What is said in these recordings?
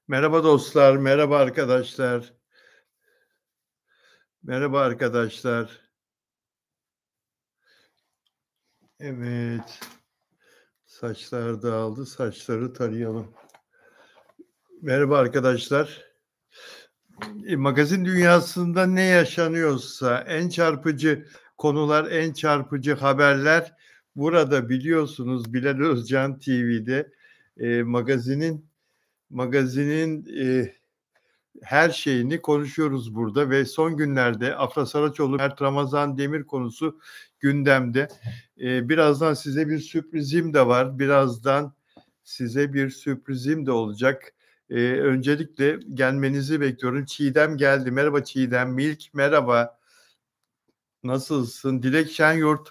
Merhaba dostlar, merhaba arkadaşlar. Merhaba arkadaşlar. Evet, saçlar dağıldı, saçları tarayalım. Merhaba arkadaşlar. Magazin dünyasında ne yaşanıyorsa en çarpıcı konular, en çarpıcı haberler burada biliyorsunuz Bilal Özcan TV'de magazinin her şeyini konuşuyoruz burada ve son günlerde Afra Saraçoğlu, Mert Ramazan Demir konusu gündemde. Birazdan size bir sürprizim de var. Birazdan size bir sürprizim de olacak. Öncelikle gelmenizi bekliyorum. Çiğdem geldi. Merhaba Çiğdem. Milk merhaba. Nasılsın? Dilek Şenyurt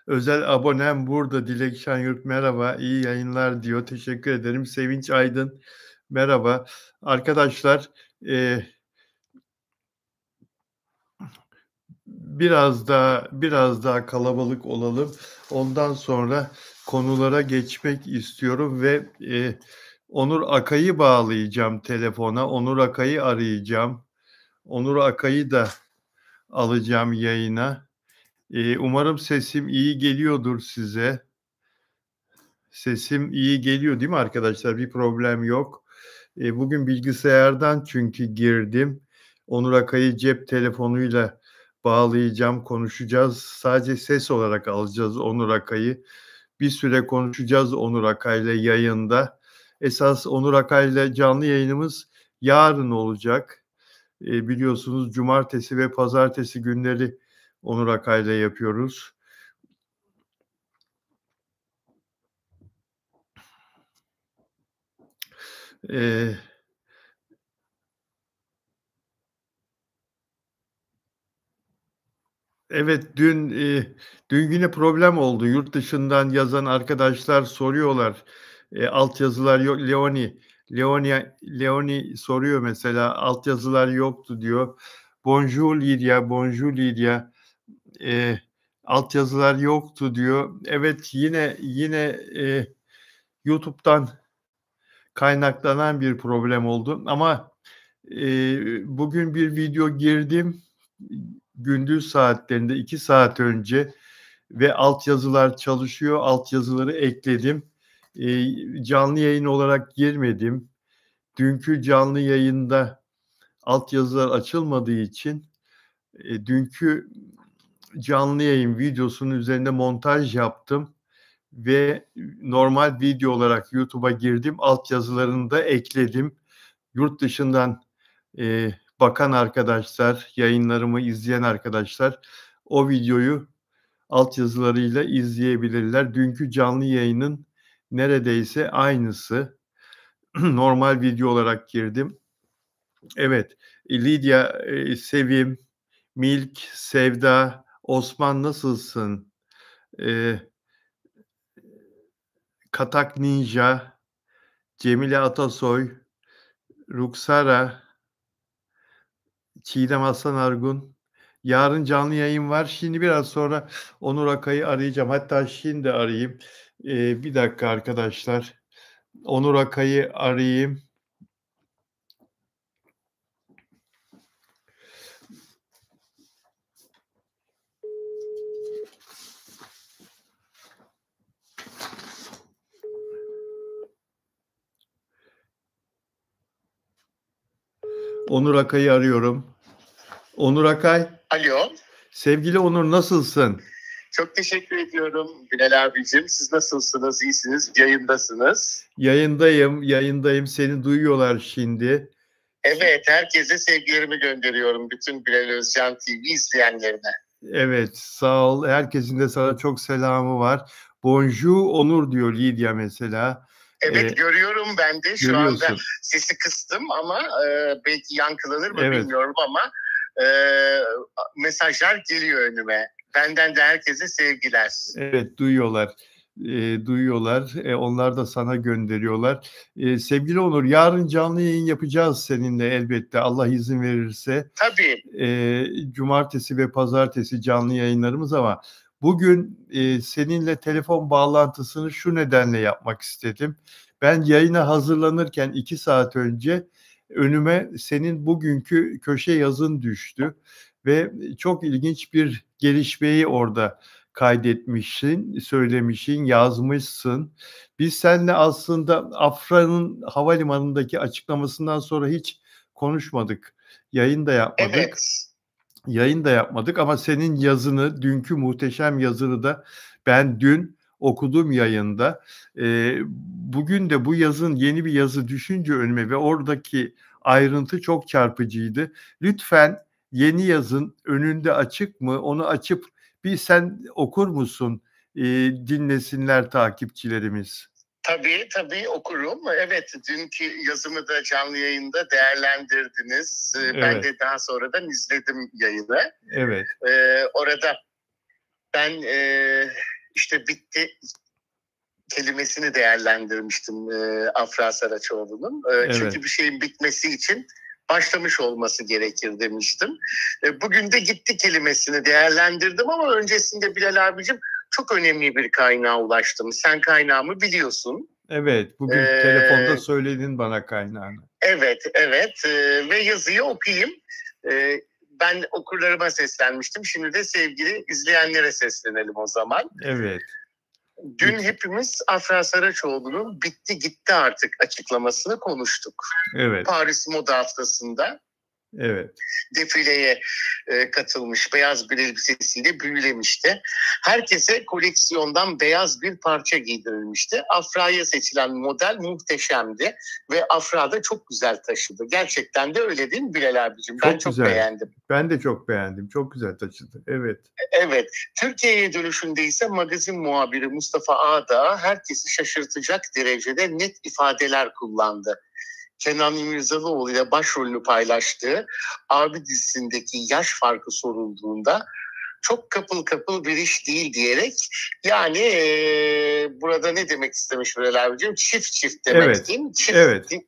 özel abonem burada. Dilek Şenyurt merhaba. İyi yayınlar diyor. Teşekkür ederim. Sevinç Aydın merhaba. Arkadaşlar biraz daha kalabalık olalım. Ondan sonra konulara geçmek istiyorum ve Onur Akay'ı bağlayacağım telefona. Onur Akay'ı arayacağım. Onur Akay'ı da alacağım yayına. Umarım sesim iyi geliyordur size. Sesim iyi geliyor değil mi arkadaşlar? Bir problem yok. Bugün bilgisayardan çünkü girdim. Onur Akay'ı cep telefonuyla bağlayacağım, konuşacağız. Sadece ses olarak alacağız Onur Akay'ı. Bir süre konuşacağız Onur Akay'la yayında. Esas Onur Akay'la canlı yayınımız yarın olacak. Biliyorsunuz cumartesi ve pazartesi günleri Onur Akay'la yapıyoruz. Ee, Evet, dün yine problem oldu. Yurt dışından yazan arkadaşlar soruyorlar. Altyazılar yok. Leoni soruyor mesela. Altyazılar yoktu diyor. Bonjour Lydia, bonjour Lydia. Altyazılar yoktu diyor. Evet, yine YouTube'dan kaynaklanan bir problem oldu. Ama bugün bir video girdim. Gündüz saatlerinde 2 saat önce ve altyazılar çalışıyor. Altyazıları ekledim. Canlı yayın olarak girmedim. Dünkü canlı yayında altyazılar açılmadığı için dünkü canlı yayın videosunun üzerinde montaj yaptım ve normal video olarak YouTube'a girdim. Altyazılarını da ekledim. Yurt dışından bakan arkadaşlar, yayınlarımı izleyen arkadaşlar o videoyu altyazılarıyla izleyebilirler. Dünkü canlı yayının neredeyse aynısı. Normal video olarak girdim. Evet, Lidya, Sevim, Milk, Sevda, Osman nasılsın? Katak Ninja, Cemile Atasoy, Ruksara, Çiğdem Aslan Argun. Yarın canlı yayın var. Şimdi biraz sonra Onur Akay'ı arayacağım. Hatta şimdi arayayım. Bir dakika arkadaşlar. Onur Akay'ı arayayım. Onur Akay'ı arıyorum. Onur Akay. Alo. Sevgili Onur nasılsın? Çok teşekkür ediyorum Bilal abicim. Siz nasılsınız? İyisiniz? Yayındasınız. Yayındayım. Seni duyuyorlar şimdi. Evet, herkese sevgilerimi gönderiyorum. Bütün Bilal Özcan TV izleyenlerine. Evet, sağ ol. Herkesin de sana çok selamı var. Bonjour Onur diyor Lidya mesela. Evet, görüyorum ben de. Şu görüyorsun. anda sesi kıstım ama belki yankılanır mı Evet. bilmiyorum ama mesajlar geliyor önüme. Benden de herkese sevgiler. Evet, duyuyorlar. Onlar da sana gönderiyorlar. Sevgili Onur, yarın canlı yayın yapacağız seninle elbette Allah izin verirse. Tabii. Cumartesi ve pazartesi canlı yayınlarımız ama bugün seninle telefon bağlantısını şu nedenle yapmak istedim. Ben yayına hazırlanırken 2 saat önce önüme senin bugünkü köşe yazın düştü ve çok ilginç bir gelişmeyi orada kaydetmişsin, söylemişsin, yazmışsın. Biz seninle aslında Afra'nın havalimanındaki açıklamasından sonra hiç konuşmadık. Yayın da yapmadık. Evet. Yayın da yapmadık ama senin yazını, dünkü muhteşem yazını da ben dün okudum yayında. Bugün de bu yazın yeni bir yazı düşünce önüme ve oradaki ayrıntı çok çarpıcıydı. Lütfen yeni yazın önünde açık mı? Onu açıp bir sen okur musun? Dinlesinler takipçilerimiz. Tabii okurum. Evet, dünkü yazımı da canlı yayında değerlendirdiniz. Evet. Ben de daha sonradan izledim yayını. Evet. Orada ben işte bitti kelimesini değerlendirmiştim Afra Saraçoğlu'nun. Evet. Çünkü bir şeyin bitmesi için başlamış olması gerekir demiştim. Bugün de gitti kelimesini değerlendirdim ama öncesinde Bilal abicim çok önemli bir kaynağa ulaştım. Sen kaynağımı biliyorsun. Evet, bugün telefonda söyledin bana kaynağını. Evet ve yazıyı okuyayım. Ben okurlarıma seslenmiştim. Şimdi de sevgili izleyenlere seslenelim o zaman. Evet. Dün hepimiz Afra Saraçoğlu'nun bitti gitti artık açıklamasını konuştuk. Evet. Paris Moda Haftası'nda evet. defileye katılmış, beyaz bir elbisesiyle büyülemişti. Herkese koleksiyondan beyaz bir parça giydirilmişti. Afra'ya seçilen model muhteşemdi ve Afra da çok güzel taşıdı. Gerçekten de öyle değil mi Bilal abicim? Ben çok beğendim. Ben de çok beğendim. Çok güzel taşıdı. Evet. Evet. Türkiye'ye dönüşünde ise magazin muhabiri Mustafa Ağda herkesi şaşırtacak derecede net ifadeler kullandı. Kenan İmirzalıoğlu ile başrolünü paylaştığı Abi dizisindeki yaş farkı sorulduğunda çok kapıl bir iş değil diyerek yani burada ne demek istemiş Bilal abicim? Çift demek değil mi? Çift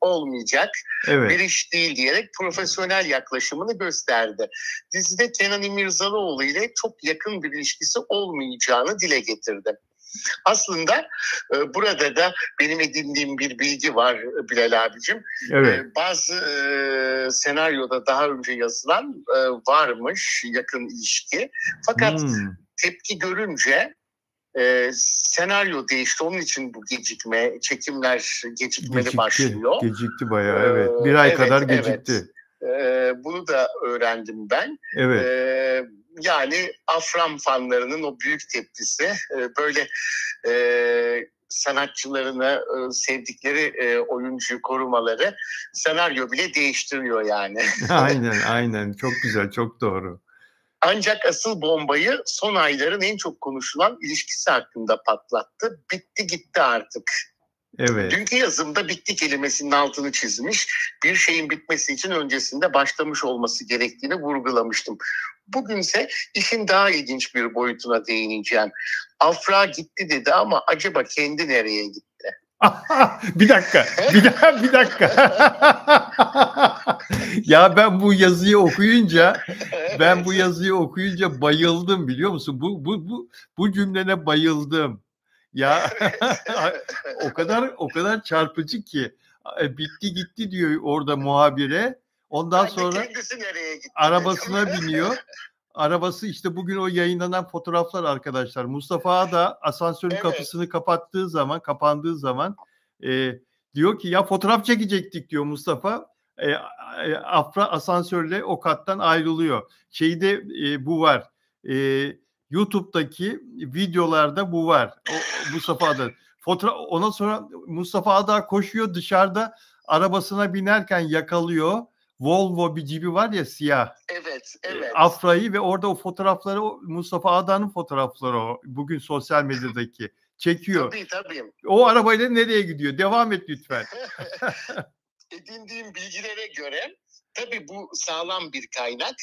olmayacak bir iş değil diyerek profesyonel yaklaşımını gösterdi. Dizide Kenan İmirzalıoğlu ile çok yakın bir ilişkisi olmayacağını dile getirdi. Aslında burada da benim edindiğim bir bilgi var Bilal abicim. Evet. Bazı senaryoda daha önce yazılan varmış yakın ilişki. Fakat tepki görünce senaryo değişti. Onun için bu çekimler gecikmeli başlıyor. Gecikti bayağı evet. Bir ay kadar gecikti. Bunu da öğrendim ben. Evet. Yani Afram fanlarının o büyük tepkisi böyle sanatçılarını sevdikleri oyuncuyu korumaları senaryo bile değiştiriyor yani. Aynen çok güzel, çok doğru. Ancak asıl bombayı son ayların en çok konuşulan ilişkisi hakkında patlattı. Bitti gitti artık. Evet. Dünkü yazımda bitti kelimesinin altını çizmiş. Bir şeyin bitmesi için öncesinde başlamış olması gerektiğini vurgulamıştım. Bugünse işin daha ilginç bir boyutuna değineceğim. Afra gitti dedi ama acaba kendi nereye gitti? Bir dakika. Ya ben bu yazıyı okuyunca bayıldım biliyor musun? Bu cümlene bayıldım. Ya o kadar çarpıcı ki bitti gitti diyor orada muhabire. Ondan sonra arabasına biniyor. Arabası işte bugün o yayınlanan fotoğraflar arkadaşlar. Mustafa da asansörün kapısını kapandığı zaman diyor ki ya fotoğraf çekecektik diyor Mustafa. Afra asansörle o kattan ayrılıyor. Bu var. YouTube'daki videolarda bu var. Mustafa Ağda. Ondan sonra Mustafa Ağda koşuyor dışarıda arabasına binerken yakalıyor. Volvo bir cibi var ya siyah. Evet. Afra'yı ve orada o fotoğrafları Mustafa Ağda'nın fotoğrafları o. Bugün sosyal medyadaki. Çekiyor. Tabii. O arabayla nereye gidiyor? Devam et lütfen. Edindiğim bilgilere göre tabii bu sağlam bir kaynak.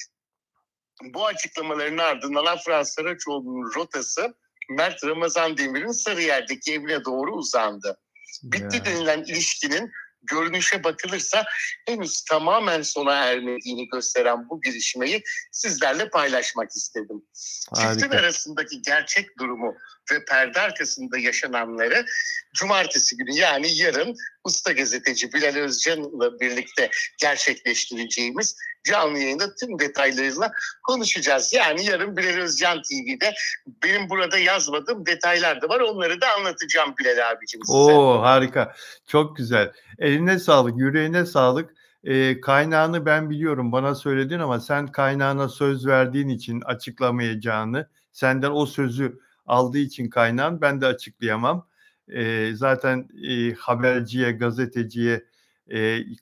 Bu açıklamaların ardından Afra Saraçoğlu'nun rotası Mert Ramazan Demir'in Sarıyer'deki evine doğru uzandı. Bitti denilen ilişkinin görünüşe bakılırsa henüz tamamen sona ermediğini gösteren bu girişmeyi sizlerle paylaşmak istedim. Harika. Çiftin arasındaki gerçek durumu ve perde arkasında yaşananları cumartesi günü, yani yarın, usta gazeteci Bilal Özcan'la birlikte gerçekleştireceğimiz canlı yayında tüm detaylarıyla konuşacağız. Yani yarın Bilal Özcan TV'de benim burada yazmadığım detaylar da var. Onları da anlatacağım Bilal abicim size. Oo, harika. Çok güzel. Eline sağlık, yüreğine sağlık. Kaynağını ben biliyorum, bana söyledin ama sen kaynağına söz verdiğin için açıklamayacağını, senden o sözü aldığı için kaynağın, ben de açıklayamam. Zaten haberciye, gazeteciye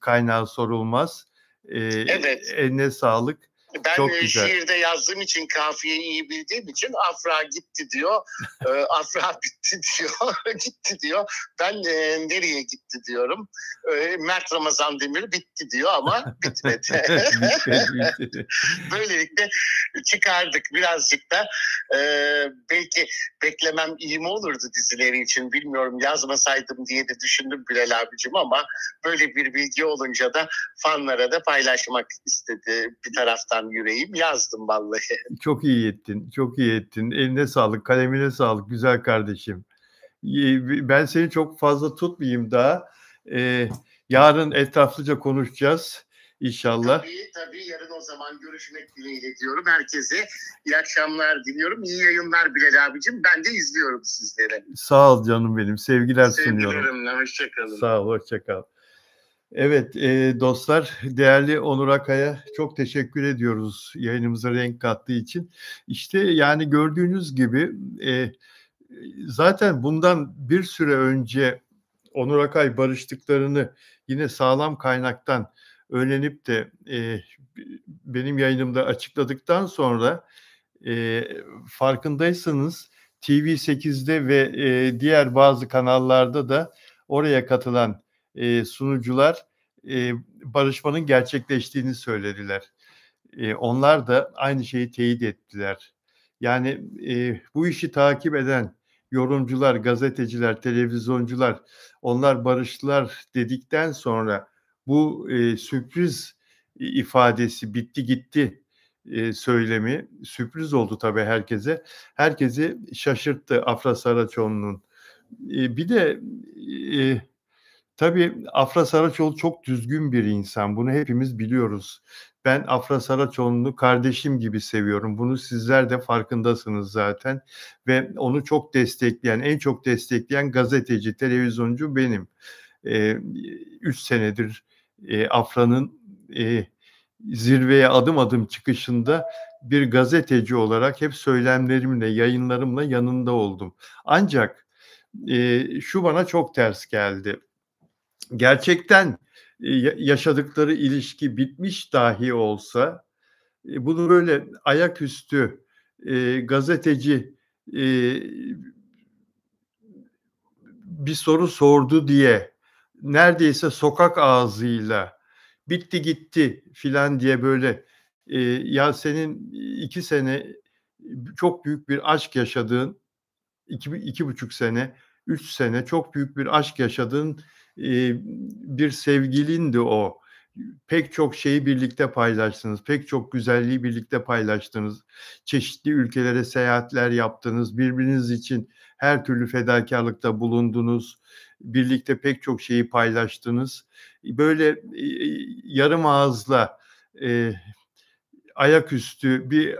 kaynağı sorulmaz. Evet. Eline sağlık. Ben Çok güzel. şiirde yazdığım için, kafiyeyi iyi bildiğim için Afra gitti diyor. Afra bitti diyor. Gitti diyor. Ben nereye gitti diyorum. Mert Ramazan Demir bitti diyor ama bitmedi. Bitmedi. Böylelikle çıkardık birazcık da. Belki beklemem iyi mi olurdu dizileri için bilmiyorum. Yazmasaydım diye de düşündüm Bilal abicim, ama böyle bir bilgi olunca da fanlara da paylaşmak istedi bir taraftan yüreğim. Yazdım vallahi. Çok iyi ettin, çok iyi ettin. Eline sağlık, kalemine sağlık güzel kardeşim. Ben seni çok fazla tutmayayım daha. Yarın etraflıca konuşacağız inşallah. Tabii yarın o zaman görüşmek dileğiyle diyorum. Herkese iyi akşamlar diliyorum. İyi yayınlar Bilal abicim. Ben de izliyorum sizleri. Sağ ol canım benim. Sevgiler sunuyorum. Sevgilerimle. Hoşçakalın. Sağ ol, hoşçakal. Evet dostlar, değerli Onur Akay'a çok teşekkür ediyoruz yayınımıza renk kattığı için. İşte yani gördüğünüz gibi zaten bundan bir süre önce Onur Akay barıştıklarını yine sağlam kaynaktan öğrenip de benim yayınımda açıkladıktan sonra farkındaysanız TV8'de ve diğer bazı kanallarda da oraya katılan sunucular barışmanın gerçekleştiğini söylediler. Onlar da aynı şeyi teyit ettiler. Yani bu işi takip eden yorumcular, gazeteciler, televizyoncular, onlar barıştılar dedikten sonra bu sürpriz ifadesi, bitti gitti söylemi sürpriz oldu tabii herkese. Herkesi şaşırttı Afra Saraçoğlu'nun. Bir de tabii Afra Saraçoğlu çok düzgün bir insan. Bunu hepimiz biliyoruz. Ben Afra Saraçoğlu'nu kardeşim gibi seviyorum. Bunu sizler de farkındasınız zaten. Ve onu çok destekleyen, en çok destekleyen gazeteci, televizyoncu benim. 3 senedir Afra'nın zirveye adım adım çıkışında bir gazeteci olarak hep söylemlerimle, yayınlarımla yanında oldum. Ancak şu bana çok ters geldi. Gerçekten yaşadıkları ilişki bitmiş dahi olsa bunu böyle ayaküstü gazeteci bir soru sordu diye neredeyse sokak ağzıyla bitti gitti filan diye böyle ya senin 2 sene çok büyük bir aşk yaşadığın, 2,5 sene, 3 sene çok büyük bir aşk yaşadığın bir sevgilindi o. Pek çok şeyi birlikte paylaştınız. Pek çok güzelliği birlikte paylaştınız. Çeşitli ülkelere seyahatler yaptınız. Birbiriniz için her türlü fedakarlıkta bulundunuz. Birlikte pek çok şeyi paylaştınız. Böyle yarım ağızla ayaküstü bir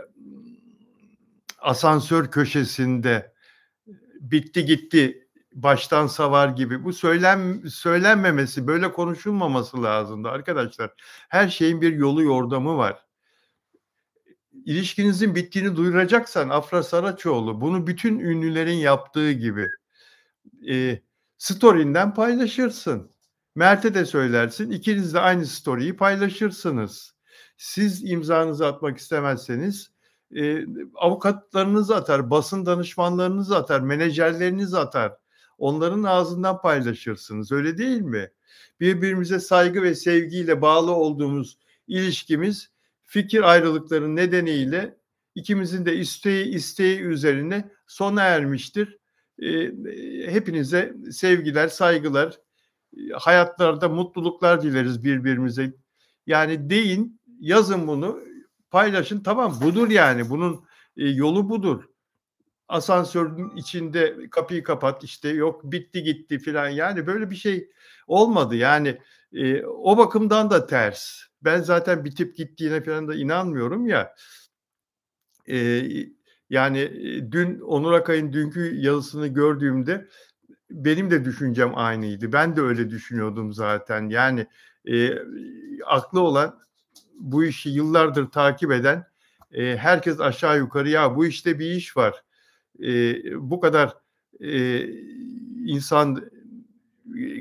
asansör köşesinde bitti gitti baştan savar gibi bu söylenmemesi, böyle konuşulmaması lazımdı arkadaşlar. Her şeyin bir yolu yordamı var. İlişkinizin bittiğini duyuracaksan Afra Saraçoğlu bunu bütün ünlülerin yaptığı gibi story'nden paylaşırsın. Mert'e de söylersin. İkiniz de aynı story'yi paylaşırsınız. Siz imzanızı atmak istemezseniz avukatlarınızı atar, basın danışmanlarınızı atar, menajerlerinizi atar. Onların ağzından paylaşırsınız. Öyle değil mi? Birbirimize saygı ve sevgiyle bağlı olduğumuz ilişkimiz fikir ayrılıkları nedeniyle ikimizin de isteği üzerine sona ermiştir. Hepinize sevgiler, saygılar. hayatlarda mutluluklar dileriz birbirimize. Yani deyin, yazın bunu, paylaşın. Tamam, budur yani. Bunun yolu budur. Asansörün içinde kapıyı kapat, işte yok bitti gitti filan. Yani böyle bir şey olmadı. Yani o bakımdan da ters. Ben zaten bitip gittiğine falan da inanmıyorum ya. Yani dün Onur Akay'ın dünkü yazısını gördüğümde benim de düşüncem aynıydı. Ben de öyle düşünüyordum zaten. Yani aklı olan, bu işi yıllardır takip eden herkes aşağı yukarı ya bu işte bir iş var. Bu kadar insan,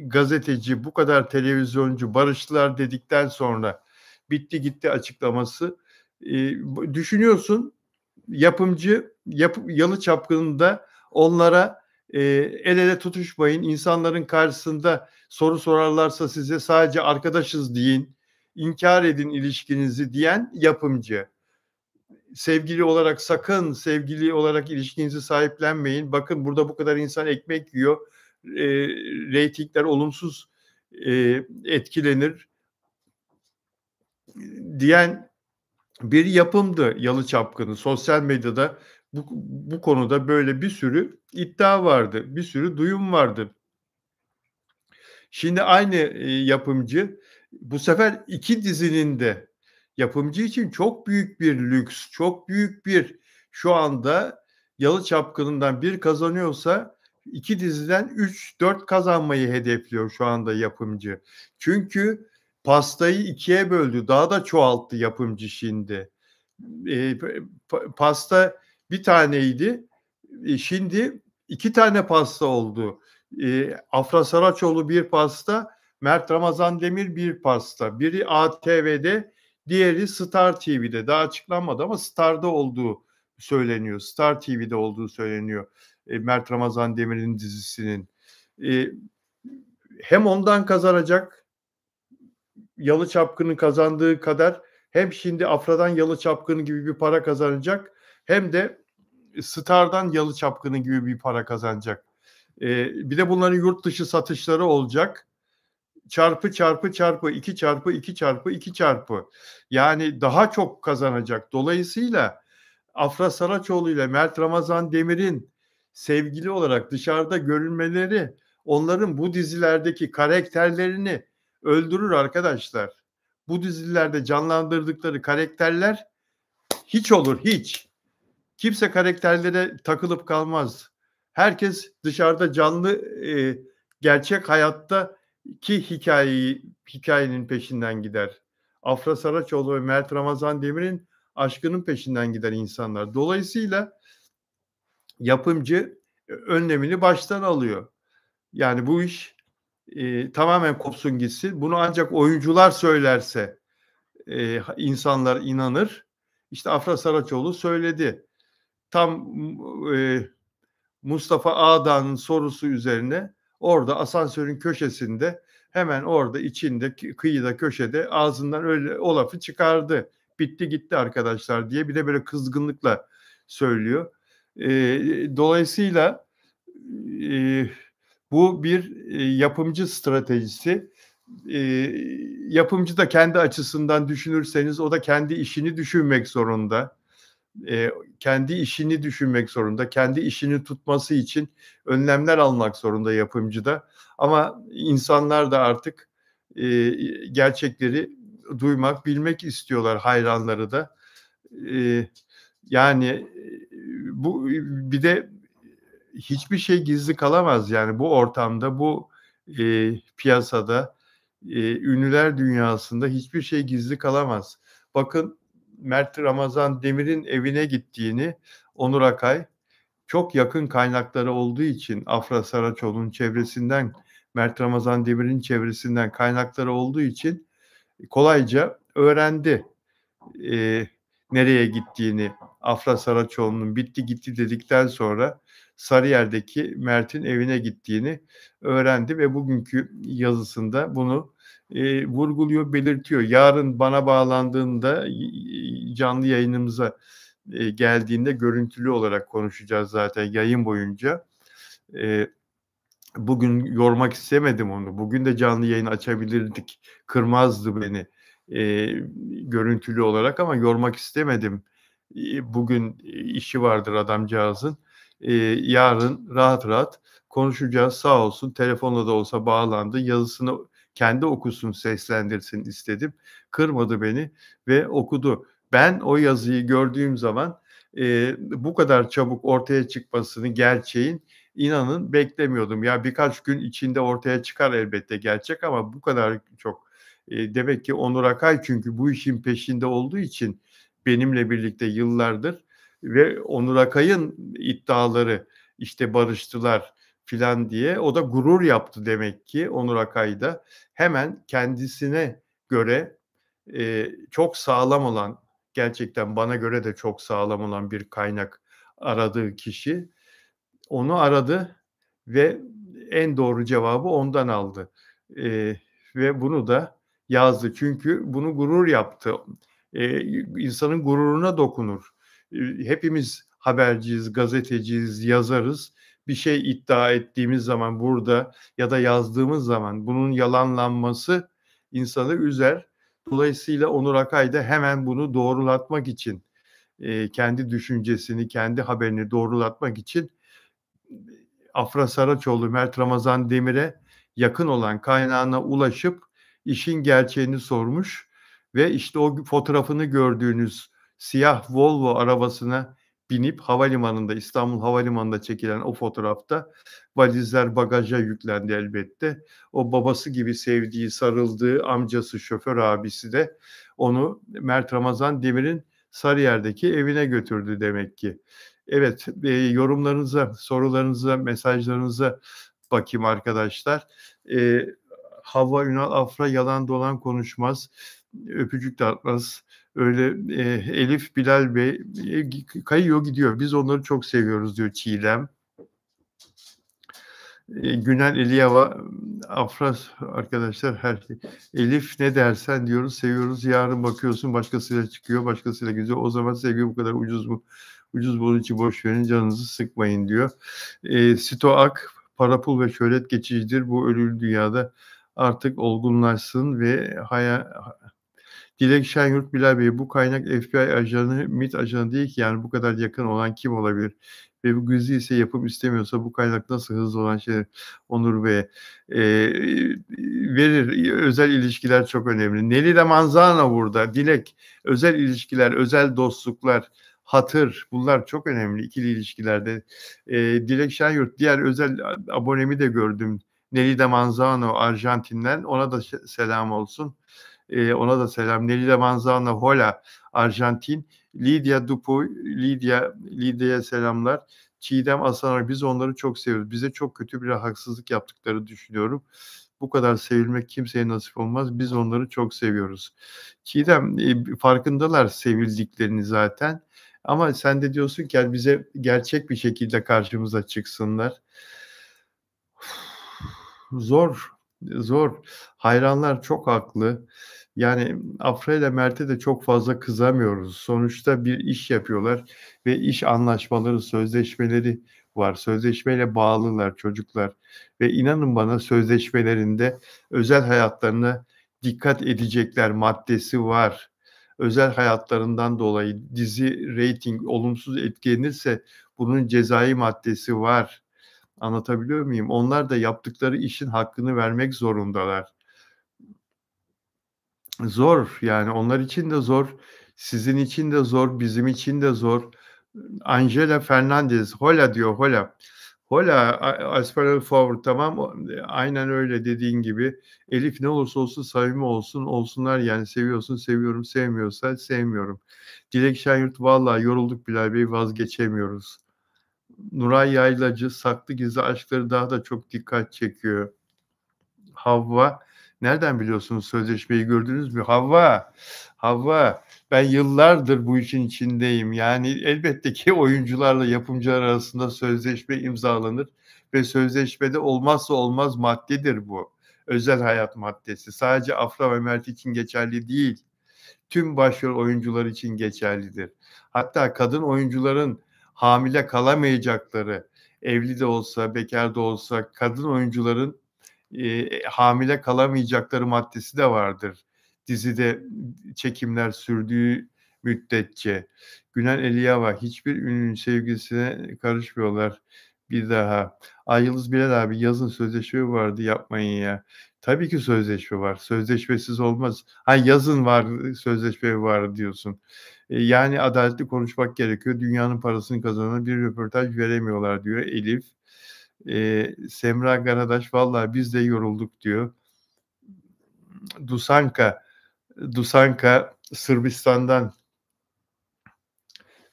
gazeteci, bu kadar televizyoncu barıştılar dedikten sonra bitti gitti açıklaması. Düşünüyorsun, yapımcı Yalı Çapkını'nda onlara el ele tutuşmayın, insanların karşısında soru sorarlarsa size sadece arkadaşız deyin, inkar edin ilişkinizi diyen yapımcı. Sevgili olarak sakın sevgili olarak ilişkinizi sahiplenmeyin. Bakın burada bu kadar insan ekmek yiyor. Reytingler olumsuz etkilenir diyen bir yapımdı Yalı Çapkını. Sosyal medyada bu konuda böyle bir sürü iddia vardı. Bir sürü duyum vardı. Şimdi aynı yapımcı bu sefer 2 dizinin de yapımcı için çok büyük bir lüks, çok büyük bir şu anda Yalı Çapkını'ndan 1 kazanıyorsa 2 diziden 3-4 kazanmayı hedefliyor şu anda yapımcı. Çünkü pastayı 2'ye böldü. Daha da çoğalttı yapımcı şimdi. Pasta bir taneydi. Şimdi 2 tane pasta oldu. Afra Saraçoğlu bir pasta, Mert Ramazan Demir bir pasta. Biri ATV'de, diğeri Star TV'de. Daha açıklanmadı ama Star'da olduğu söyleniyor. Star TV'de olduğu söyleniyor. Mert Ramazan Demir'in dizisinin. Hem ondan kazanacak, Yalı Çapkın'ın kazandığı kadar, hem şimdi Afra'dan Yalı Çapkını gibi bir para kazanacak, hem de Star'dan Yalı Çapkını gibi bir para kazanacak. Bir de bunların yurt dışı satışları olacak. Çarpı çarpı çarpı 2 çarpı 2 çarpı 2 çarpı. Yani daha çok kazanacak. Dolayısıyla Afra Saraçoğlu ile Mert Ramazan Demir'in sevgili olarak dışarıda görünmeleri onların bu dizilerdeki karakterlerini öldürür arkadaşlar. Bu dizilerde canlandırdıkları karakterler hiç olur, hiç. Kimse karakterlere takılıp kalmaz. Herkes dışarıda canlı gerçek hayattaki hikayenin peşinden gider. Afra Saraçoğlu ve Mert Ramazan Demir'in aşkının peşinden gider insanlar. Dolayısıyla yapımcı önlemini baştan alıyor. Yani bu iş tamamen kopsun gitsin. Bunu ancak oyuncular söylerse insanlar inanır. İşte Afra Saraçoğlu söyledi. Tam Mustafa Ağdağ'ın sorusu üzerine orada asansörün köşesinde, hemen orada içinde, kıyıda, köşede ağzından öyle o lafı çıkardı. Bitti gitti arkadaşlar diye, bir de böyle kızgınlıkla söylüyor. Dolayısıyla bu bir yapımcı stratejisi. Yapımcı da kendi açısından düşünürseniz o da kendi işini düşünmek zorunda. Kendi işini düşünmek zorunda. Kendi işini tutması için önlemler almak zorunda yapımcı da. Ama insanlar da artık gerçekleri duymak, bilmek istiyorlar, hayranları da. Yani bu bir de hiçbir şey gizli kalamaz yani bu ortamda, bu piyasada, ünlüler dünyasında hiçbir şey gizli kalamaz. Bakın, Mert Ramazan Demir'in evine gittiğini Onur Akay, çok yakın kaynakları olduğu için Afra Saraçoğlu'nun çevresinden, Mert Ramazan Demir'in çevresinden kaynakları olduğu için kolayca öğrendi nereye gittiğini. Afra Saraçoğlu'nun bitti gitti dedikten sonra Sarıyer'deki Mert'in evine gittiğini öğrendi ve bugünkü yazısında bunu vurguluyor, belirtiyor. Yarın bana bağlandığında, canlı yayınımıza geldiğinde görüntülü olarak konuşacağız zaten yayın boyunca. Bugün yormak istemedim onu. Bugün de canlı yayın açabilirdik. Kırmazdı beni, görüntülü olarak ama yormak istemedim. Bugün işi vardır adamcağızın. Yarın rahat rahat konuşacağız. Sağ olsun telefonla da olsa bağlandı. Yazısını kendi okusun, seslendirsin istedim. Kırmadı beni ve okudu. Ben o yazıyı gördüğüm zaman, bu kadar çabuk ortaya çıkmasını, gerçeğin, İnanın beklemiyordum. Ya, birkaç gün içinde ortaya çıkar elbette gerçek ama bu kadar çok. Demek ki Onur Akay çünkü bu işin peşinde olduğu için benimle birlikte yıllardır ve Onur Akay'ın iddiaları, işte, barıştılar filan diye o da gurur yaptı demek ki Onur Akay da. Hemen kendisine göre, çok sağlam olan, gerçekten bana göre de çok sağlam olan bir kaynak aradığı kişi onu aradı ve en doğru cevabı ondan aldı. Ve bunu da yazdı. Çünkü bunu gurur yaptı. İnsanın gururuna dokunur. Hepimiz haberciyiz, gazeteciyiz, yazarız. Bir şey iddia ettiğimiz zaman burada ya da yazdığımız zaman bunun yalanlanması insanı üzer. Dolayısıyla Onur Akay da hemen bunu doğrulatmak için, kendi düşüncesini, kendi haberini doğrulatmak için Afra Saraçoğlu, Mert Ramazan Demir'e yakın olan kaynağına ulaşıp işin gerçeğini sormuş ve işte o fotoğrafını gördüğünüz siyah Volvo arabasına binip havalimanında, İstanbul Havalimanı'nda çekilen o fotoğrafta valizler bagaja yüklendi elbette. O babası gibi sevdiği, sarıldığı amcası, şoför abisi de onu Mert Ramazan Demir'in Sarıyer'deki evine götürdü demek ki. Evet, yorumlarınıza, sorularınıza, mesajlarınıza bakayım arkadaşlar. Havva Ünal Afra yalan dolan konuşmaz, öpücük de atmaz. Öyle Elif Bilal Bey kayıyor gidiyor. Biz onları çok seviyoruz diyor Çiğdem. Günel Eliyava Afra arkadaşlar her şey. Elif ne dersen diyoruz, seviyoruz. Yarın bakıyorsun başkasıyla çıkıyor, başkasıyla gidiyor. O zaman sevgi bu kadar ucuz mu? Ucuz bunun için boş verin, canınızı sıkmayın diyor. Sito Ak, para pul ve şöhret geçicidir. Bu ölülü dünyada artık olgunlaşsın ve Dilek Şenyurt, Bilal Bey, bu kaynak FBI ajanı, MİT ajanı değil ki, yani bu kadar yakın olan kim olabilir? Ve bu gizli ise yapım istemiyorsa bu kaynak nasıl hızlı olan şey Onur Bey'e verir. Özel ilişkiler çok önemli. Nelly Manzana burada. Dilek, özel ilişkiler, özel dostluklar, hatır, bunlar çok önemli ikili ilişkilerde. Dilek Şenyurt, diğer özel abonemi de gördüm. Nelly Manzano Arjantin'den, ona da selam olsun. Ona da selam. Nelly Manzano Hola Arjantin. Lydia Dupuy, Lydia'ya selamlar. Çiğdem Aslanlar, biz onları çok seviyoruz. Bize çok kötü bir haksızlık yaptıkları düşünüyorum. Bu kadar sevilmek kimseye nasip olmaz. Biz onları çok seviyoruz. Çiğdem, farkındalar sevildiklerini zaten. Ama sen de diyorsun ki yani bize gerçek bir şekilde karşımıza çıksınlar. Zor, zor. Hayranlar çok haklı. Yani Afra ile Mert'e de çok fazla kızamıyoruz. Sonuçta bir iş yapıyorlar ve iş anlaşmaları, sözleşmeleri var. Sözleşmeyle bağlılar çocuklar ve inanın bana sözleşmelerinde özel hayatlarına dikkat edecekler maddesi var. Özel hayatlarından dolayı dizi reyting olumsuz etkilenirse bunun cezai maddesi var. Anlatabiliyor muyum? Onlar da yaptıkları işin hakkını vermek zorundalar. Zor, yani onlar için de zor, sizin için de zor, bizim için de zor. Angela Fernandez, hola diyor, hola. Hola, Aspinall Forward, tamam, aynen öyle dediğin gibi. Elif ne olursa olsun samimi olsun, olsunlar yani seviyorsun, seviyorum, sevmiyorsa sevmiyorum. Dilek Şenyurt, vallahi yorulduk Bilal Bey, vazgeçemiyoruz. Nuray Yaylacı, saklı gizli aşkları daha da çok dikkat çekiyor. Havva, nereden biliyorsunuz sözleşmeyi gördünüz mü? Havva, ben yıllardır bu işin içindeyim. Yani elbette ki oyuncularla yapımcılar arasında sözleşme imzalanır ve sözleşmede olmazsa olmaz maddedir bu. Özel hayat maddesi. Sadece Afra ve Mert için geçerli değil. Tüm başrol oyuncular için geçerlidir. Hatta kadın oyuncuların hamile kalamayacakları, evli de olsa, bekar da olsa kadın oyuncuların hamile kalamayacakları maddesi de vardır. Dizide çekimler sürdüğü müddetçe. Günel Eliyava hiçbir ünlünün sevgilisine karışmıyorlar bir daha. Ay Yıldız Bilal abi yazın sözleşme vardı yapmayın ya. Tabii ki sözleşme var. Sözleşmesiz olmaz. Ha yazın var sözleşme var diyorsun. Yani adaletli konuşmak gerekiyor. Dünyanın parasını kazanan bir röportaj veremiyorlar diyor Elif. Semra Garadaş vallahi biz de yorulduk diyor. Dusanka Sırbistan'dan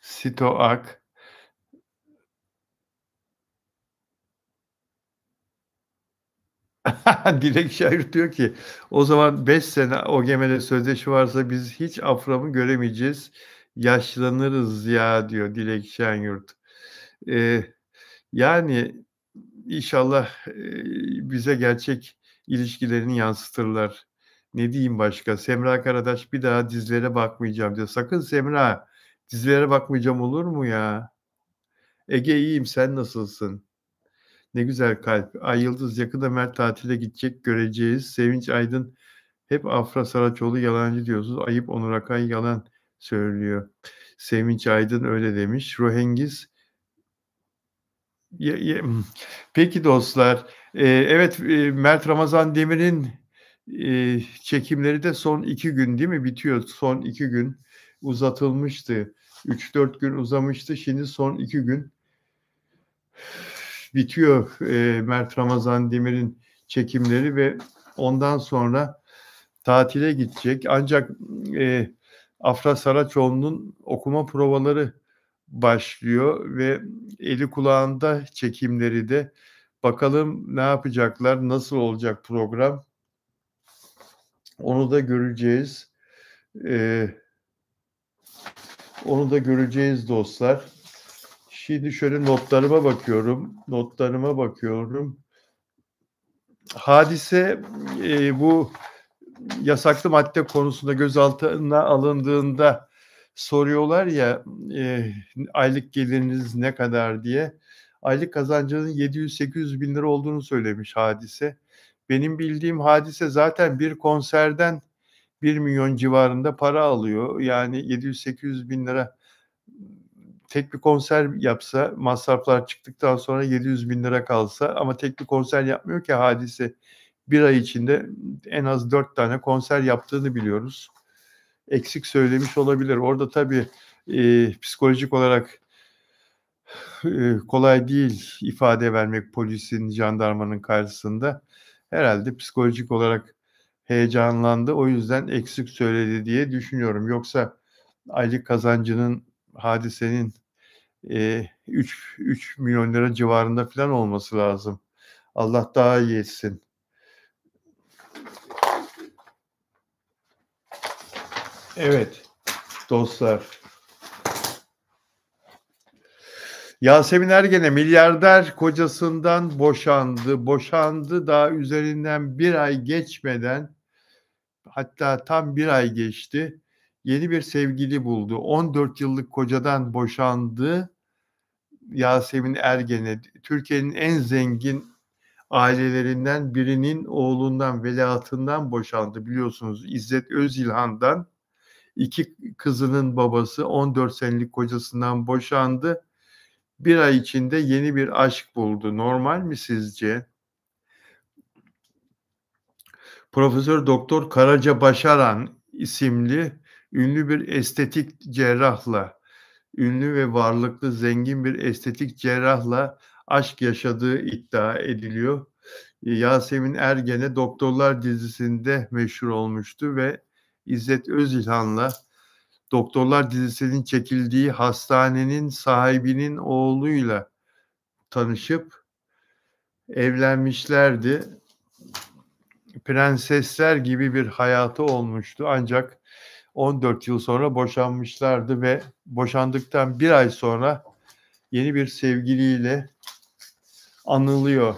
Sitoak Dilek Şair diyor ki o zaman 5 sene OGM'de sözleşme varsa biz hiç Afram'ı göremeyeceğiz. Yaşlanırız ya diyor Dilek Şenyurt. Yani inşallah bize gerçek ilişkilerini yansıtırlar. Ne diyeyim başka? Semra Karadaş bir daha dizilere bakmayacağım diyor. Sakın Semra dizilere bakmayacağım olur mu ya? Ege iyiyim sen nasılsın? Ne güzel kalp. Ay Yıldız yakında Mert tatile gidecek göreceğiz. Sevinç Aydın hep Afra Saraçoğlu yalancı diyorsunuz. Ayıp Onur Akay yalan söylüyor. Sevinç Aydın öyle demiş. Rohengiz peki dostlar. Evet Mert Ramazan Demir'in çekimleri de son 2 gün değil mi? Bitiyor. Son 2 gün uzatılmıştı. 3-4 gün uzamıştı. Şimdi son 2 gün bitiyor Mert Ramazan Demir'in çekimleri ve ondan sonra tatile gidecek. Ancak Afra Saraçoğlu'nun okuma provaları başlıyor ve eli kulağında çekimleri de. Bakalım ne yapacaklar, nasıl olacak program? Onu da göreceğiz. Onu da göreceğiz dostlar. Şimdi şöyle notlarıma bakıyorum. Hadise bu yasaklı madde konusunda gözaltına alındığında soruyorlar ya aylık geliriniz ne kadar diye. Aylık kazancının 700-800 bin lira olduğunu söylemiş Hadise. Benim bildiğim Hadise zaten bir konserden 1 milyon civarında para alıyor. Yani 700-800 bin lira tek bir konser yapsa masraflar çıktıktan sonra 700 bin lira kalsa ama tek bir konser yapmıyor ki Hadise. Bir ay içinde en az 4 tane konser yaptığını biliyoruz. Eksik söylemiş olabilir. Orada tabii psikolojik olarak kolay değil ifade vermek polisin, jandarmanın karşısında. Herhalde psikolojik olarak heyecanlandı. O yüzden eksik söyledi diye düşünüyorum. Yoksa aylık kazancının Hadise'nin 3 milyon lira civarında falan olması lazım. Allah daha iyi etsin. Evet dostlar. Yasemin Ergen'e milyarder kocasından boşandı. Daha üzerinden bir ay geçmeden, hatta tam bir ay geçti. Yeni bir sevgili buldu. 14 yıllık kocadan boşandı. Yasemin Ergen'e Türkiye'nin en zengin ailelerinden birinin oğlundan, veliahtından boşandı. Biliyorsunuz İzzet Özilhan'dan 2 kızının babası 14 senelik kocasından boşandı. Bir ay içinde yeni bir aşk buldu. Normal mi sizce? Profesör Doktor Karaca Başaran isimli ünlü bir estetik cerrahla, ünlü ve varlıklı zengin bir estetik cerrahla aşk yaşadığı iddia ediliyor. Yasemin Ergen'e Doktorlar dizisinde meşhur olmuştu ve İzzet Özilhan'la Doktorlar dizisinin çekildiği hastanenin sahibinin oğluyla tanışıp evlenmişlerdi. Prensesler gibi bir hayatı olmuştu. Ancak 14 yıl sonra boşanmışlardı ve boşandıktan bir ay sonra yeni bir sevgiliyle anılıyor.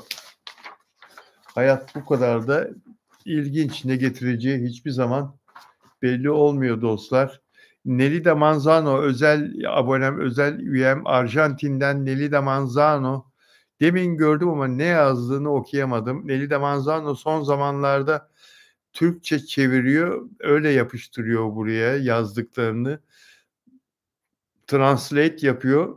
Hayat bu kadar da ilginç. Ne getireceği hiçbir zaman belli olmuyor dostlar. Nelida Manzano özel abonem, özel üyem Arjantin'den Nelida Manzano Demin gördüm ama ne yazdığını okuyamadım. Nelly Manzano son zamanlarda Türkçe çeviriyor, öyle yapıştırıyor buraya yazdıklarını. Translate yapıyor.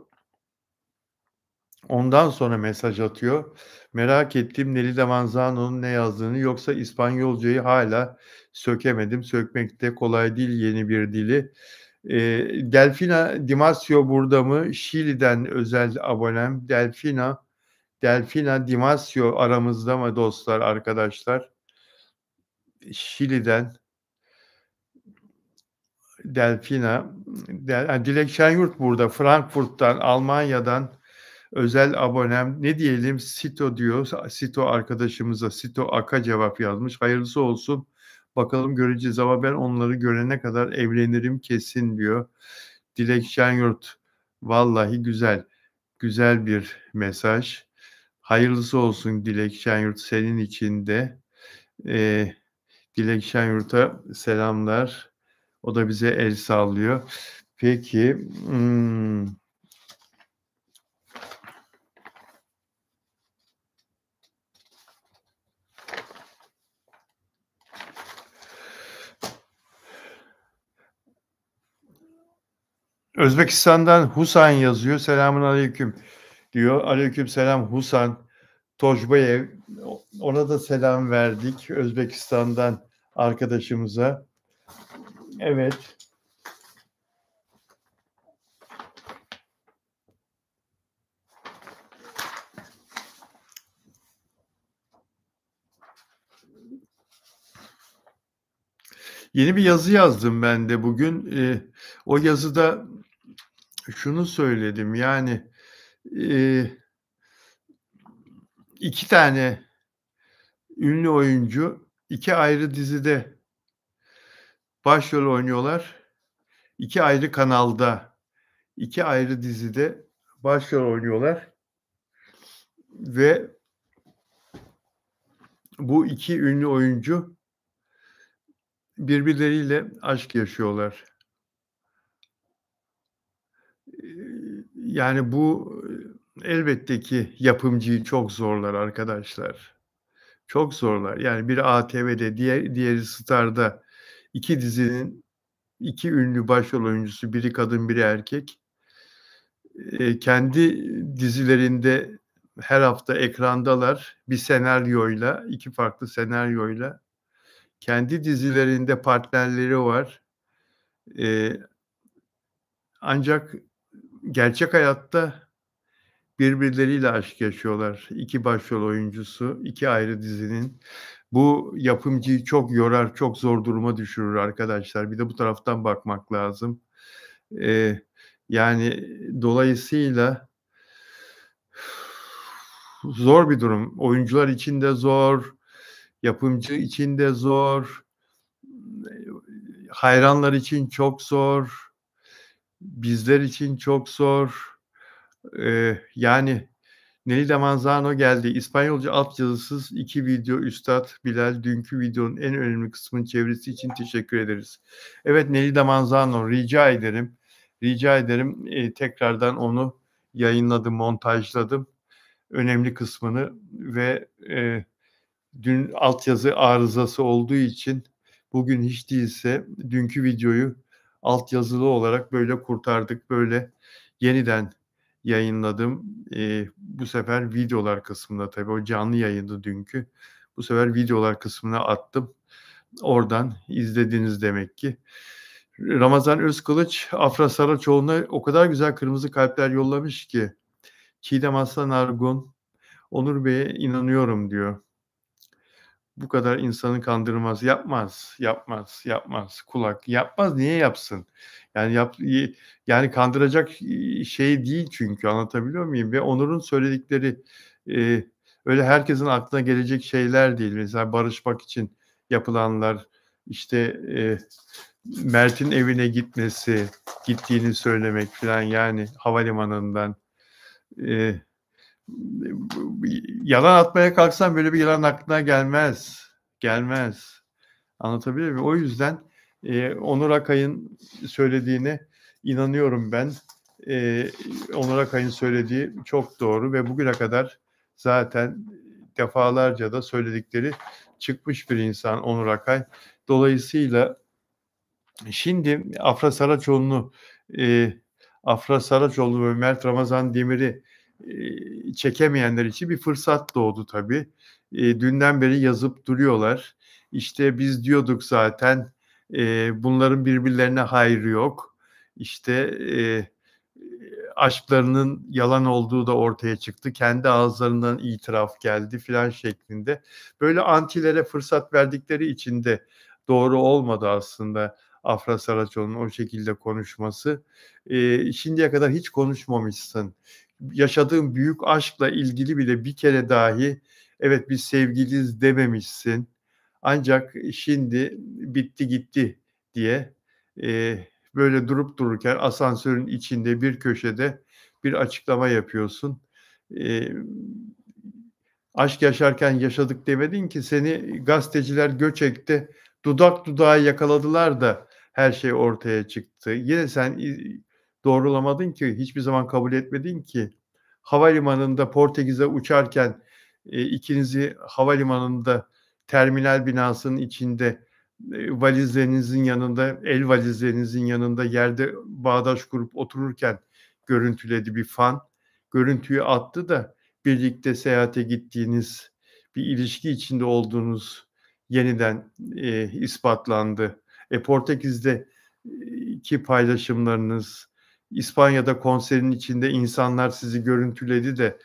Ondan sonra mesaj atıyor. Merak ettim Nelly Manzano'nun ne yazdığını, yoksa İspanyolcayı hala sökemedim. Sökmek de kolay değil yeni bir dili. Delfina Dimasio burada mı? Şili'den özel abonem. Delfina Dimasio aramızda mı dostlar, arkadaşlar? Şili'den Delfina. Dilek Şenyurt burada. Frankfurt'tan, Almanya'dan özel abonem. Ne diyelim? Sito diyor. Sito arkadaşımıza. Sito Aka cevap yazmış. Hayırlısı olsun. Bakalım, göreceğiz ama ben onları görene kadar evlenirim kesin diyor. Dilek Şenyurt. Vallahi güzel. Güzel bir mesaj. Hayırlısı olsun Dilek Şenyurt, senin için de. Dilek Şenyurt'a selamlar. O da bize el sallıyor. Peki. Özbekistan'dan Husan yazıyor. Selamun aleyküm diyor. Aleyküm selam Husan Tojbayev. Ona da selam verdik Özbekistan'dan arkadaşımıza. Evet. Yeni bir yazı yazdım ben de bugün. O yazıda şunu söyledim. Yani iki tane ünlü oyuncu iki ayrı dizide başrol oynuyorlar. İki ayrı kanalda, iki ayrı dizide başrol oynuyorlar. Ve bu iki ünlü oyuncu birbirleriyle aşk yaşıyorlar. Yani bu elbette ki yapımcıyı çok zorlar arkadaşlar. Çok zorlar. Yani biri ATV'de, diğeri Star'da, iki dizinin iki ünlü başrol oyuncusu, biri kadın, biri erkek. Kendi dizilerinde her hafta ekrandalar bir senaryoyla, iki farklı senaryoyla. Kendi dizilerinde partnerleri var. Ancak gerçek hayatta birbirleriyle aşk yaşıyorlar. İki başrol oyuncusu, iki ayrı dizinin. Bu yapımcıyı çok yorar, çok zor duruma düşürür arkadaşlar. Bir de bu taraftan bakmak lazım. Yani dolayısıyla zor bir durum. Oyuncular için de zor, yapımcı için de zor, hayranlar için çok zor, bizler için çok zor. Yani Nelly Manzano geldi. İspanyolca altyazısız 2 video Üstad Bilal. Dünkü videonun en önemli kısmının çevirisi için teşekkür ederiz. Evet Nelly Manzano, rica ederim. Rica ederim. Tekrardan onu yayınladım, montajladım. Önemli kısmını ve dün altyazı arızası olduğu için bugün hiç değilse dünkü videoyu altyazılı olarak böyle kurtardık. Böyle yeniden yayınladım. Bu sefer videolar kısmında, tabii o canlı yayındı dünkü. Bu sefer videolar kısmına attım. Oradan izlediniz demek ki. Ramazan Özkılıç, Afra Saraçoğlu'na o kadar güzel kırmızı kalpler yollamış ki. Çiğdem Aslan Argun, Onur Bey'e inanıyorum diyor. Bu kadar insanı kandırmaz. Yapmaz. Kulak yapmaz. Niye yapsın? Yani kandıracak şey değil çünkü, anlatabiliyor muyum? Ve Onur'un söyledikleri öyle herkesin aklına gelecek şeyler değil. Mesela barışmak için yapılanlar, işte Mert'in evine gittiğini söylemek falan, yani havalimanından. Yalan atmaya kalksan böyle bir yalan aklına gelmez. Anlatabiliyor muyum? O yüzden Onur Akay'ın söylediğine inanıyorum ben. Onur Akay'ın söylediği çok doğru ve bugüne kadar zaten defalarca da söyledikleri çıkmış bir insan Onur Akay. Dolayısıyla şimdi Afra Saraçoğlu ve Mert Ramazan Demir'i çekemeyenler için bir fırsat doğdu tabii. Dünden beri yazıp duruyorlar. İşte biz diyorduk zaten, bunların birbirlerine hayrı yok. İşte, aşklarının yalan olduğu da ortaya çıktı. Kendi ağızlarından itiraf geldi filan şeklinde. Böyle antilere fırsat verdikleri için de doğru olmadı aslında Afra Saraçoğlu'nun o şekilde konuşması. Şimdiye kadar hiç konuşmamışsın. Yaşadığın büyük aşkla ilgili bile bir kere dahi evet biz sevgiliyiz dememişsin. Ancak şimdi bitti gitti diye, böyle durup dururken asansörün içinde bir köşede bir açıklama yapıyorsun. Emm, Aşk yaşarken yaşadık demedin ki seni gazeteciler Göçek'te dudak dudağa yakaladılar da her şey ortaya çıktı. Yine sen doğrulamadın ki, hiçbir zaman kabul etmedin ki. Havalimanında Portekiz'e uçarken, ikinizi havalimanında terminal binasının içinde, valizlerinizin yanında, el valizlerinizin yanında yerde bağdaş kurup otururken görüntüledi bir fan. Görüntüyü attı da birlikte seyahate gittiğiniz, bir ilişki içinde olduğunuz yeniden, ispatlandı. Portekiz'de ki paylaşımlarınız, İspanya'da konserin içinde insanlar sizi görüntüledi de,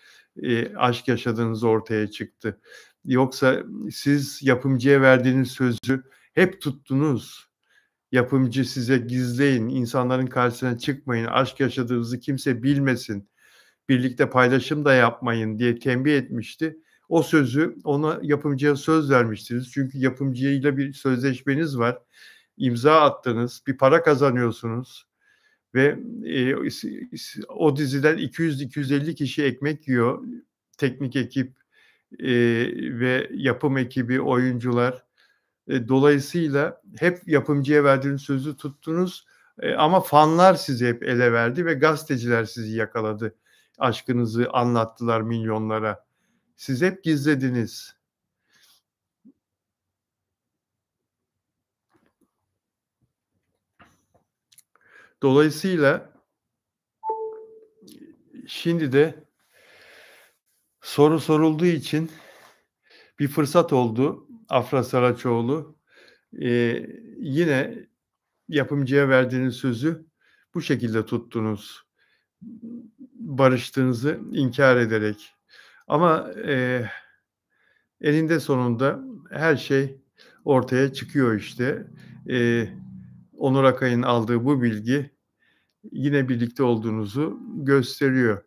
aşk yaşadığınız ortaya çıktı. Yoksa siz yapımcıya verdiğiniz sözü hep tuttunuz. Yapımcı size gizleyin, insanların karşısına çıkmayın, aşk yaşadığınızı kimse bilmesin, birlikte paylaşım da yapmayın diye tembih etmişti. O sözü yapımcıya söz vermiştiniz. Çünkü yapımcıyla bir sözleşmeniz var. İmza attınız, bir para kazanıyorsunuz ve, o diziden 200-250 kişi ekmek yiyor. Teknik ekip, ve yapım ekibi, oyuncular. Dolayısıyla hep yapımcıya verdiğiniz sözü tuttunuz, ama fanlar sizi hep ele verdi ve gazeteciler sizi yakaladı. Aşkınızı anlattılar milyonlara. Siz hep gizlediniz. Dolayısıyla şimdi de soru sorulduğu için bir fırsat oldu. Afra Saraçoğlu, yine yapımcıya verdiğiniz sözü bu şekilde tuttunuz. Barıştığınızı inkâr ederek. Ama, eninde sonunda her şey ortaya çıkıyor işte. Eee, Onur Akay'ın aldığı bu bilgi yine birlikte olduğunuzu gösteriyor.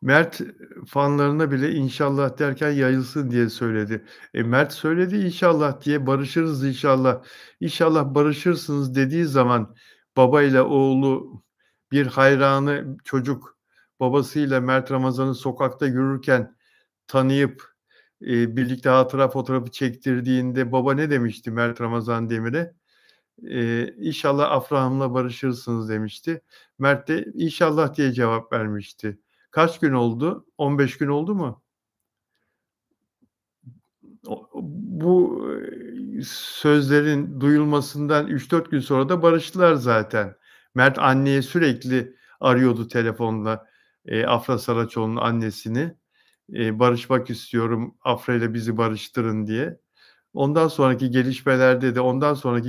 Mert fanlarına bile inşallah derken yayılsın diye söyledi. Mert söyledi inşallah diye, barışırız inşallah, İnşallah barışırsınız dediği zaman babayla oğlu bir hayranı çocuk babasıyla Mert Ramazan'ı sokakta yürürken tanıyıp, birlikte hatıra fotoğrafı çektirdiğinde baba ne demişti Mert Ramazan Demir'e? "İnşallah Afra Hanım'la barışırsınız." demişti. Mert de "İnşallah." diye cevap vermişti. Kaç gün oldu? 15 gün oldu mu? Bu, sözlerin duyulmasından 3-4 gün sonra da barıştılar zaten. Mert anneye sürekli arıyordu telefonla, Afra Saraçoğlu'nun annesini. "Barışmak istiyorum, Afra ile bizi barıştırın." diye. Ondan sonraki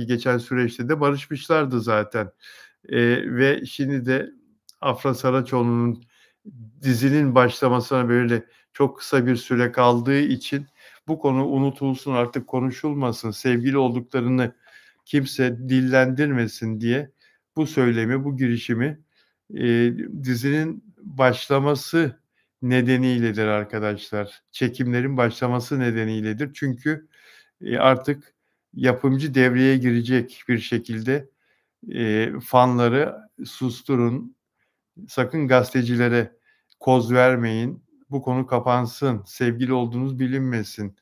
geçen süreçte de barışmışlardı zaten. Ve şimdi de Afra Saraçoğlu'nun dizinin başlamasına böyle çok kısa bir süre kaldığı için bu konu unutulsun, artık konuşulmasın, sevgili olduklarını kimse dillendirmesin diye bu söylemi, bu girişimi, dizinin başlaması nedeniyledir arkadaşlar. Çekimlerin başlaması nedeniyledir. Çünkü, artık yapımcı devreye girecek bir şekilde. fanları susturun. Sakın gazetecilere koz vermeyin. Bu konu kapansın. Sevgili olduğunuz bilinmesin.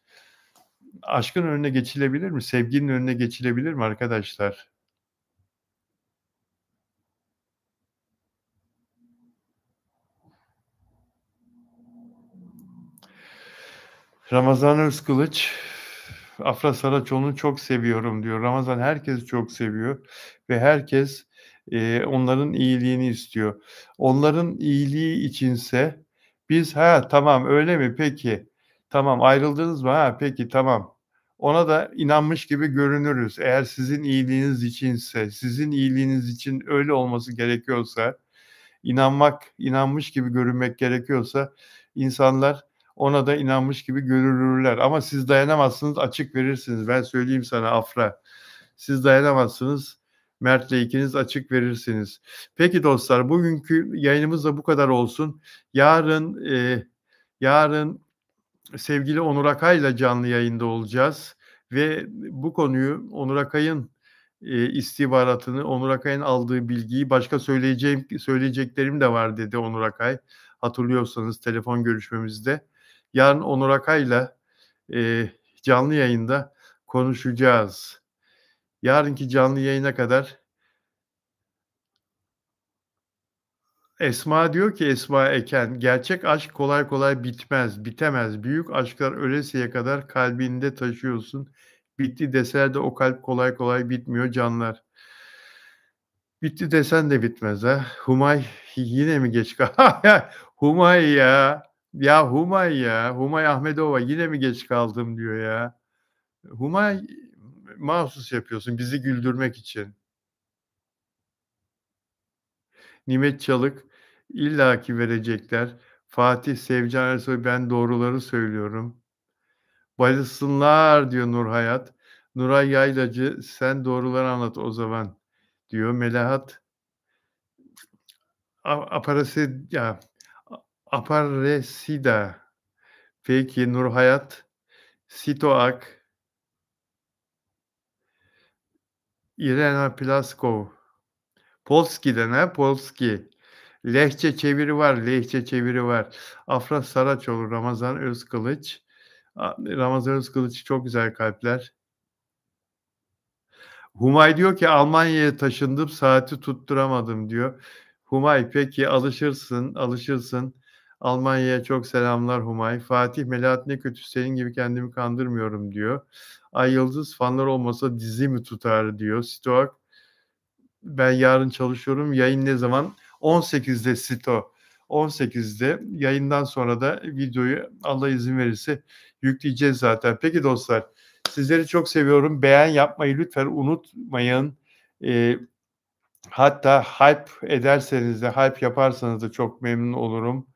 Aşkın önüne geçilebilir mi? Sevginin önüne geçilebilir mi arkadaşlar? Ramazan Özkılıç, Afra Saraçoğlu'nu çok seviyorum diyor. Ramazan herkesi çok seviyor ve herkes, onların iyiliğini istiyor. Onların iyiliği içinse biz, "Ha, tamam, öyle mi? Peki. Tamam, ayrıldınız mı? Ha, peki, tamam." Ona da inanmış gibi görünürüz. Eğer sizin iyiliğiniz içinse, sizin iyiliğiniz için öyle olması gerekiyorsa, inanmış gibi görünmek gerekiyorsa insanlar ona da inanmış gibi görünürler. Ama siz dayanamazsınız, açık verirsiniz. Ben söyleyeyim sana Afra. Siz dayanamazsınız. Mert'le ikiniz açık verirsiniz. Peki dostlar, bugünkü yayınımız da bu kadar olsun. Yarın sevgili Onur Akay'la canlı yayında olacağız ve bu konuyu Onur Akay'ın istihbaratını, Onur Akay'ın aldığı bilgiyi başka söyleyeceklerim de var dedi Onur Akay. Hatırlıyorsanız telefon görüşmemizde. Yarın Onur Akay'la canlı yayında konuşacağız. Yarınki canlı yayına kadar Esma diyor ki Esma Eken, gerçek aşk kolay kolay bitmez, bitemez. Büyük aşklar ölesiye kadar kalbinde taşıyorsun. Bitti deseler de o kalp kolay kolay bitmiyor canlar. Bitti desen de bitmez ha. Humay yine mi geç Humay ya. Ya Humay ya. Humay Ahmedova yine mi geç kaldım diyor ya. Humay mahsus yapıyorsun bizi güldürmek için. Nimet Çalık illaki verecekler. Fatih Sevcan Ersoy ben doğruları söylüyorum. Bayılsınlar diyor Nur Hayat. Nuray Yaylacı sen doğruları anlat o zaman diyor. Melahat ya Aparecida. Peki Nur Hayat. Sito Ak. Irena Plaskov. Polski'den ha Polski. Lehçe çeviri var, lehçe çeviri var. Afra Saraçoğlu, Ramazan Özkılıç. Ramazan Özkılıç çok güzel kalpler. Humay diyor ki Almanya'ya taşındım saati tutturamadım diyor. Humay peki alışırsın. Almanya'ya çok selamlar Humay. Fatih Melahat ne kötü senin gibi kendimi kandırmıyorum diyor. Ay Yıldız fanlar olmasa dizi mi tutar diyor. Stoak ben yarın çalışıyorum. Yayın ne zaman? 18'de Sito. 18'de yayından sonra da videoyu Allah izin verirse yükleyeceğiz zaten. Peki dostlar sizleri çok seviyorum. Beğen yapmayı lütfen unutmayın. Hatta hype ederseniz de hype yaparsanız da çok memnun olurum.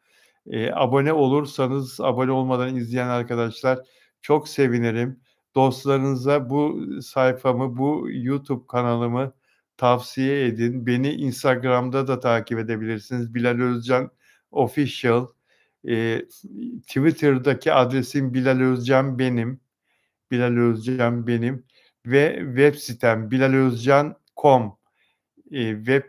Abone olursanız abone olmadan izleyen arkadaşlar çok sevinirim. Dostlarınıza bu sayfamı, bu YouTube kanalımı tavsiye edin. Beni Instagram'da da takip edebilirsiniz. Bilal Özcan Official. Twitter'daki adresim Bilal Özcan benim. Bilal Özcan benim ve web sitem bilalozcan.com web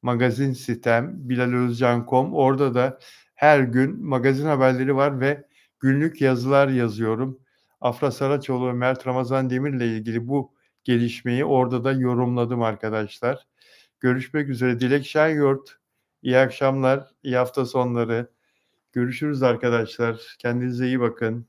magazin sitem bilalozcan.com. Orada da her gün magazin haberleri var ve günlük yazılar yazıyorum. Afra Saraçoğlu ve Mert Ramazan Demir'le ilgili bu gelişmeyi orada da yorumladım arkadaşlar. Görüşmek üzere. Dilek Şenyurt. İyi akşamlar, iyi hafta sonları. Görüşürüz arkadaşlar. Kendinize iyi bakın.